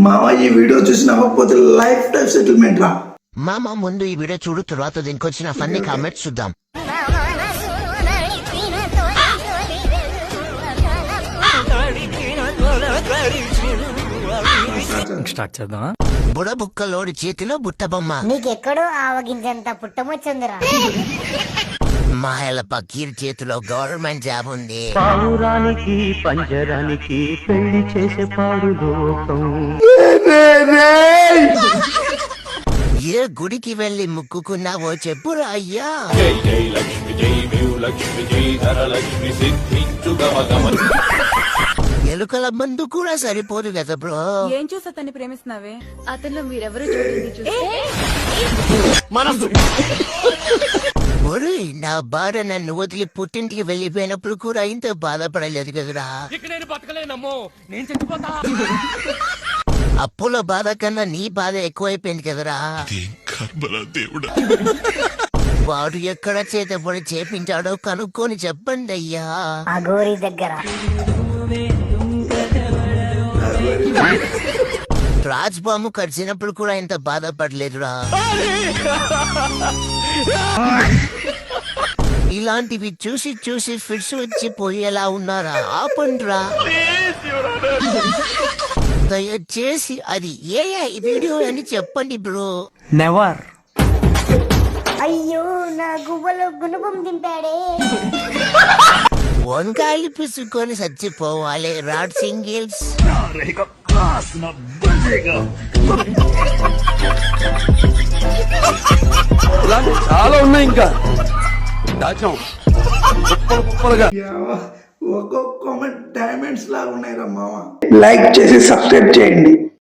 మామ ఈ వీడియో చూసి నవ్వకపోతే లైఫ్ టైం సెటిల్మెంట్ రా. మామ ముందు ఈ వీడియో చూడు, తర్వాత దీనికి వచ్చిన ఫన్నీ కామెంట్స్ చూద్దాం. స్టార్ట్ చేద్దాం. బుడబుక్కలోడి చేతిలో బుట్టబొమ్మ. నీకెక్కడో ఆవగింజంత పుట్టమొచ్చిందిరా. మాయల పకీర్ చేతిలో గవర్నమెంట్ జాబ్ ఉంది. పావురానికి పంజరానికి పెళ్లి చేసే పాడు లోకం. ఏ గుడికి వెళ్లి ముక్కుకున్నావో చెప్పురా అయ్యా. ఎలుకల మందు కూడా సరిపోదు కదా బ్రో. ఏం చూసి అతన్ని ప్రేమిస్తున్నావే? అతను మీరెవరు చూడండి చూస్తే ఒరేయ్, నా భార్య నన్ను వదిలి పుట్టింటికి వెళ్ళిపోయినప్పుడు కూడా ఇంత బాధపడలేదు కదరా. అప్పుల బాధ కన్నా నీ బాధ ఎక్కువైపోయింది కదరా. వాడు ఎక్కడ చేతపడి చేపించాడో కనుక్కొని చెప్పండి అయ్యా. ఆ గోరి దగ్గర రాజ్ బాము కడిచినప్పుడు కూడా ఇంత బాధపడలేదురా. ఇలాంటివి చూసి చూసి ఫిట్స్ వచ్చి పోయేలా ఉన్నారా? ఆపండ్రా దయచేసి. అది ఏ వీడియో అని చెప్పండి బ్రో. నెవర్. అయ్యో నా గువ్వలో గుణపం దింపాడే. వంకాయలు పిసుకొని చచ్చిపోవాలి రాడ్ సింగిల్స్. చాలా ఉన్నాయి ఇంకా దాచాం. ఒక్కొక్క కామెంట్ డైమండ్స్ లాగా ఉన్నాయి రా మామ. లైక్ చేసి సబ్స్క్రైబ్ చేయండి.